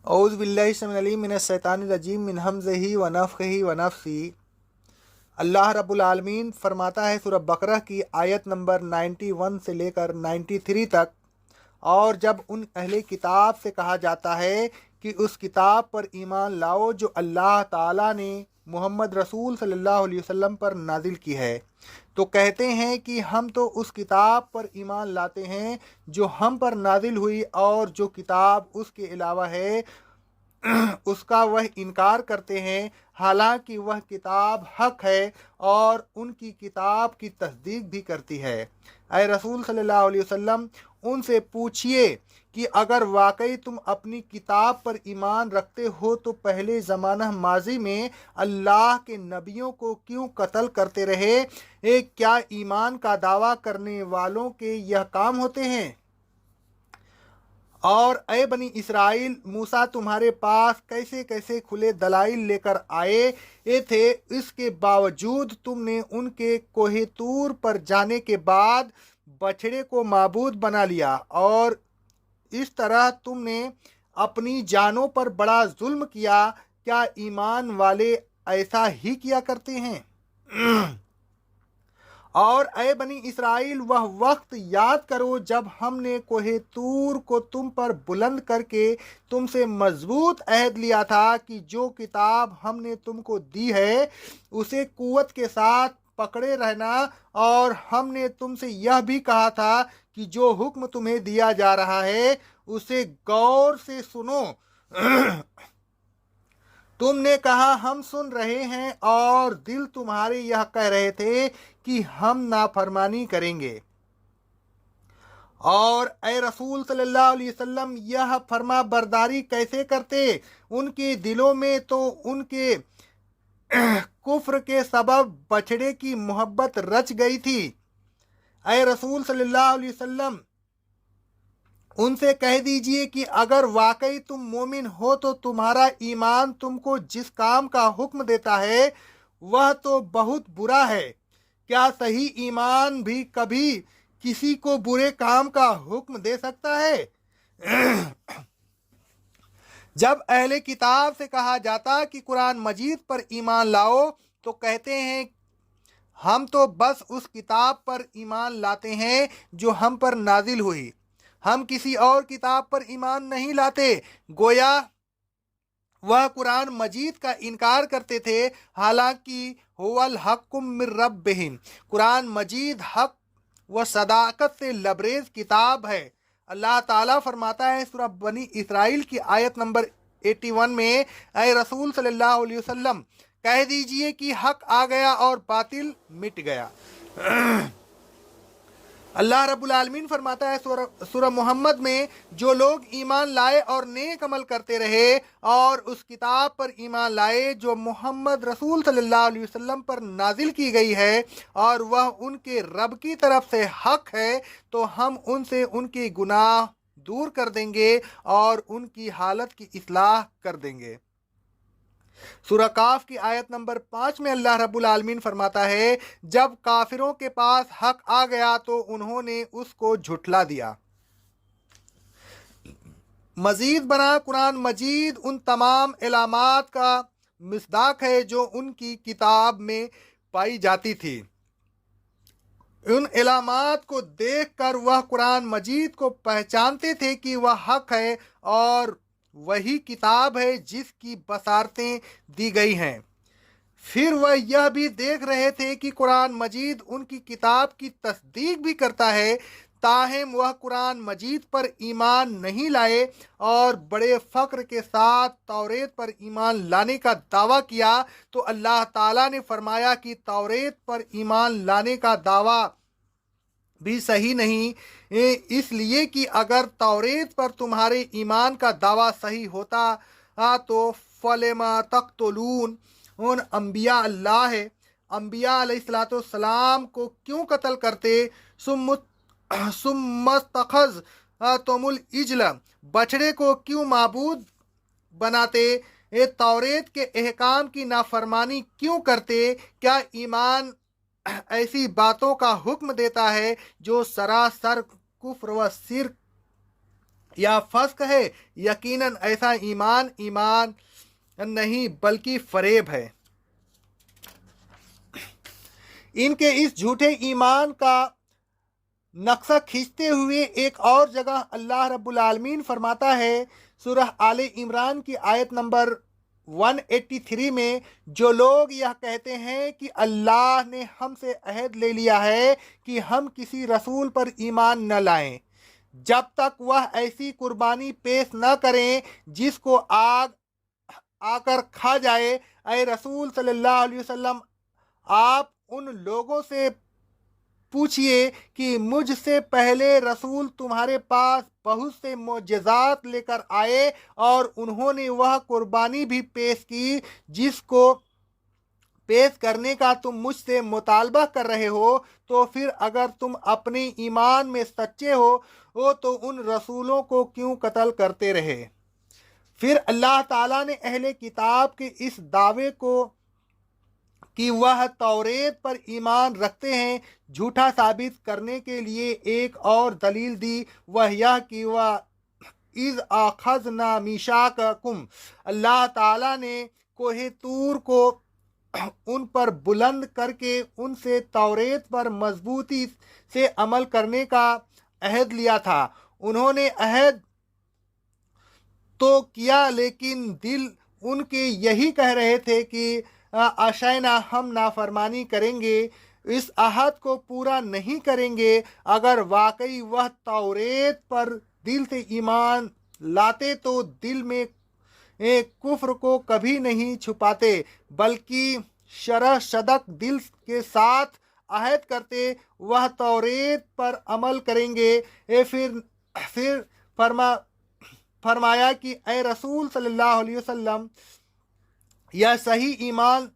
औज़ु बिल्लाहि समीउल अलीम मिनश शैतानिर रजीम मिन हमज़िही व नफ़ख़िही व नफ़्सी। अल्लाह रब्बुल आलमीन फरमाता है सूरह बकरा की आयत नंबर 91 से लेकर 93 तक। और जब उन अहले किताब से कहा जाता है कि उस किताब पर ईमान लाओ जो अल्लाह ताला ने मोहम्मद रसूल सल्लल्लाहु अलैहि वसल्लम पर नाजिल की है, तो कहते हैं कि हम तो उस किताब पर ईमान लाते हैं जो हम पर नाजिल हुई, और जो किताब उसके अलावा है उसका वह इनकार करते हैं, हालांकि वह किताब हक है और उनकी किताब की तस्दीक भी करती है। ऐ रसूल सल्लल्लाहु अलैहि वसल्लम, उनसे पूछिए कि अगर वाकई तुम अपनी किताब पर ईमान रखते हो तो पहले ज़माना माजी में अल्लाह के नबियों को क्यों कत्ल करते रहे? क्या ईमान का दावा करने वालों के यह काम होते हैं? और ए बनी इसराइल, मूसा तुम्हारे पास कैसे कैसे खुले दलाइल लेकर आए थे, इसके बावजूद तुमने उनके कोहे तूर पर जाने के बाद बछड़े को माबूद बना लिया, और इस तरह तुमने अपनी जानों पर बड़ा जुल्म किया। क्या ईमान वाले ऐसा ही किया करते हैं? और ए बनी इसराइल, वह वक्त याद करो जब हमने कोहे तूर को तुम पर बुलंद करके तुमसे मजबूत अहद लिया था कि जो किताब हमने तुमको दी है उसे कुव्वत के साथ पकड़े रहना, और हमने तुमसे यह भी कहा था कि जो हुक्म तुम्हें दिया जा रहा है उसे गौर से सुनो। तुमने कहा हम सुन रहे हैं, और दिल तुम्हारे यह कह रहे थे कि हम नाफरमानी करेंगे। और ए रसूल सल्लल्लाहु अलैहि वसल्लम, यह फर्मा बरदारी कैसे करते? उनके दिलों में तो उनके कुफ्र के सबब बछड़े की मोहब्बत रच गई थी। ए रसूल सल्लल्लाहु अलैहि वसल्लम, उनसे कह दीजिए कि अगर वाकई तुम मोमिन हो तो तुम्हारा ईमान तुमको जिस काम का हुक्म देता है वह तो बहुत बुरा है। क्या सही ईमान भी कभी किसी को बुरे काम का हुक्म दे सकता है? जब अहले किताब से कहा जाता कि कुरान मजीद पर ईमान लाओ, तो कहते हैं हम तो बस उस किताब पर ईमान लाते हैं जो हम पर नाजिल हुई, हम किसी और किताब पर ईमान नहीं लाते। गोया वह कुरान मजीद का इनकार करते थे, हालांकि हुवल हक्कुम मिर रब्बिहिम, कुरान मजीद हक व सदाकत से लबरेज किताब है। अल्लाह ताला फरमाता है सूरह बनी इसराइल की आयत नंबर 81 में, ऐ रसूल सल्लल्लाहु अलैहि वसल्लम, कह दीजिए कि हक आ गया और बातिल मिट गया। अल्लाह रब्बुल आलमीन फरमाता है सूरह मोहम्मद में, जो लोग ईमान लाए और नेक अमल करते रहे और उस किताब पर ईमान लाए जो मोहम्मद रसूल सल्लल्लाहु अलैहि वसल्लम पर नाजिल की गई है, और वह उनके रब की तरफ से हक है, तो हम उनसे उनके गुनाह दूर कर देंगे और उनकी हालत की इस्लाह कर देंगे। सूरह काफ की आयत नंबर 5 में अल्लाह रब्बुल आलमीन फरमाता है, जब काफिरों के पास हक आ गया तो उन्होंने उसको झुठला दिया। मजीद बना कुरान मजीद उन तमाम इलामात का मिसदाक है जो उनकी किताब में पाई जाती थी। उन इलामात को देखकर वह कुरान मजीद को पहचानते थे कि वह हक है और वही किताब है जिसकी बसारतें दी गई हैं। फिर वह यह भी देख रहे थे कि कुरान मजीद उनकी किताब की तस्दीक भी करता है, ताहम वह कुरान मजीद पर ईमान नहीं लाए और बड़े फ़ख्र के साथ तौरेत पर ईमान लाने का दावा किया। तो अल्लाह ताला ने फरमाया कि तौरेत पर ईमान लाने का दावा भी सही नहीं, इसलिए कि अगर तौरेत पर तुम्हारे ईमान का दावा सही होता तो फलेमा तख्तुलून, उन अम्बिया अल्लाह है अम्बिया अलैहिस्सलाम को क्यों कत्ल करते? सुम्मस्तखज़ तुमुल इजल, बछड़े को क्यों माबूद बनाते? तौरेत के अहकाम की नाफरमानी क्यों करते? क्या ईमान ऐसी बातों का हुक्म देता है जो सरासर कुफ्र व शिर्क या फस्क है। यकीनन ऐसा ईमान नहीं बल्कि फरेब है। इनके इस झूठे ईमान का नक्शा खींचते हुए एक और जगह अल्लाह रब्बुल आलमीन फरमाता है सूरह आले इमरान की आयत नंबर 183 में, जो लोग यह कहते हैं कि अल्लाह ने हमसे अहद ले लिया है कि हम किसी रसूल पर ईमान न लाएं जब तक वह ऐसी कुर्बानी पेश न करें जिसको आग आकर खा जाए। ऐ रसूल सल्लल्लाहु अलैहि वसल्लम, आप उन लोगों से पूछिए कि मुझसे पहले रसूल तुम्हारे पास बहुत से मोजज़ात लेकर आए और उन्होंने वह कुर्बानी भी पेश की जिसको पेश करने का तुम मुझसे मुतालबा कर रहे हो। तो फिर अगर तुम अपने ईमान में सच्चे हो तो उन रसूलों को क्यों कत्ल करते रहे। फिर अल्लाह ताला ने अहले किताब के इस दावे को कि वह तौरेत पर ईमान रखते हैं झूठा साबित करने के लिए एक और दलील दी, वह यह कि वह इज़ अखज़ना मीशाककुम, अल्लाह ताला ने कोहे तूर को उन पर बुलंद करके उनसे तौरेत पर मजबूती से अमल करने का अहद लिया था। उन्होंने अहद तो किया लेकिन दिल उनके यही कह रहे थे कि आशैना, हम नाफरमानी करेंगे, इस अहद को पूरा नहीं करेंगे। अगर वाकई वह तौरेत पर दिल से ईमान लाते तो दिल में कुफ्र को कभी नहीं छुपाते बल्कि शरह सदक दिल के साथ अहद करते वह तौरेत पर अमल करेंगे। फिर फरमाया कि ए रसूल सल्लल्लाहु अलैहि वसल्लम, यह सही ईमान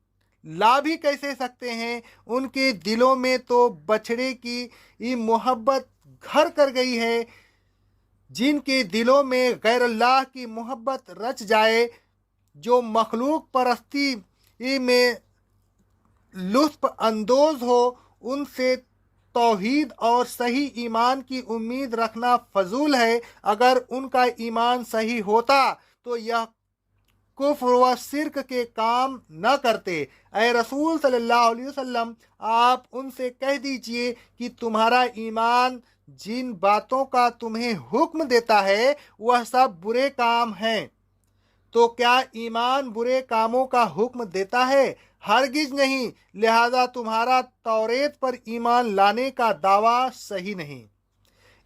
ला भी कैसे सकते हैं। उनके दिलों में तो बछड़े की मोहब्बत घर कर गई है। जिनके दिलों में गैर अल्लाह की मोहब्बत रच जाए, जो मखलूक परस्ती में लुत्फ अंदोज हो, उनसे तौहीद और सही ईमान की उम्मीद रखना फजूल है। अगर उनका ईमान सही होता तो यह कुफ्र व शिर्क के काम न करते। ऐ रसूल सल्लल्लाहु अलैहि वसल्लम, आप उनसे कह दीजिए कि तुम्हारा ईमान जिन बातों का तुम्हें हुक्म देता है वह सब बुरे काम हैं। तो क्या ईमान बुरे कामों का हुक्म देता है? हरगिज नहीं। लिहाजा तुम्हारा तौरेत पर ईमान लाने का दावा सही नहीं।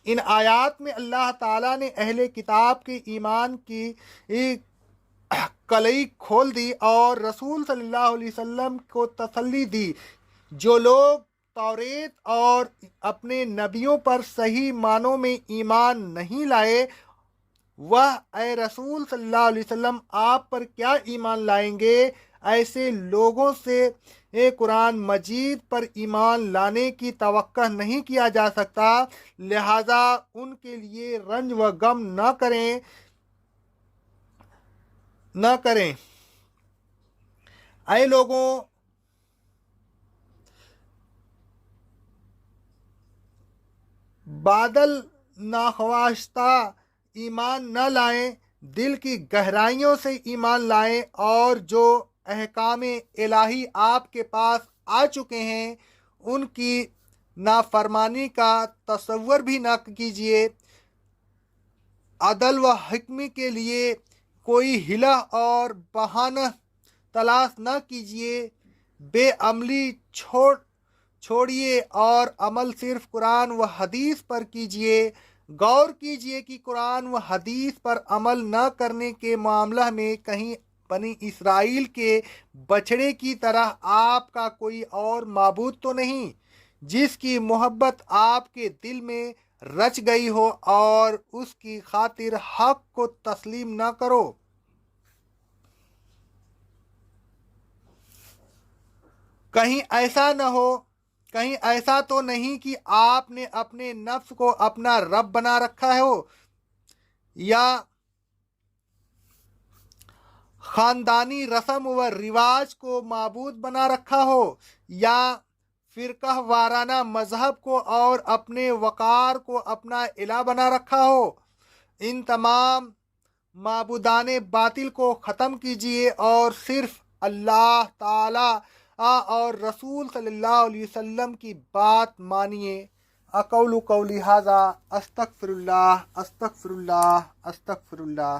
इन आयात में अल्लाह ताला ने अहले किताब के ईमान की कलई खोल दी और रसूल सल्लल्लाहु अलैहि वसल्लम को तसल्ली दी। जो लोग तौरेत और अपने नबियों पर सही मानों में ईमान नहीं लाए, वह ए रसूल सल्लल्लाहु अलैहि वसल्लम आप पर क्या ईमान लाएंगे। ऐसे लोगों से कुरान मजीद पर ईमान लाने की तवक्का नहीं किया जा सकता। लिहाजा उनके लिए रंज व गम न करें। ऐ लोगों, बादल नाख्वास्ता ईमान न लाएं, दिल की गहराइयों से ईमान लाएं और जो अहकाम इलाही आपके पास आ चुके हैं उनकी नाफरमानी का तसव्वुर भी न कीजिए। अदल व हिक्मी के लिए कोई हिला और बहाना तलाश न कीजिए। बेअमली छोड़िए और अमल सिर्फ कुरान व हदीस पर कीजिए। गौर कीजिए कि कुरान व हदीस पर अमल न करने के मामला में कहीं बनी इसराइल के बछड़े की तरह आपका कोई और माबूद तो नहीं जिसकी मोहब्बत आपके दिल में रच गई हो और उसकी खातिर हक को तस्लीम न करो। कहीं ऐसा तो नहीं कि आपने अपने नफ्स को अपना रब बना रखा हो या खानदानी रस्म व रिवाज को माबूद बना रखा हो या फिरका वाराना मजहब को और अपने वकार को अपना इला बना रखा हो। ان تمام معبودان باطل کو ختم کیجیے اور صرف اللہ تعالی اور رسول صلی اللہ علیہ وسلم کی بات مانیے۔ اقول قولی ھذا استغفر اللہ استغفر اللہ استغفر اللہ۔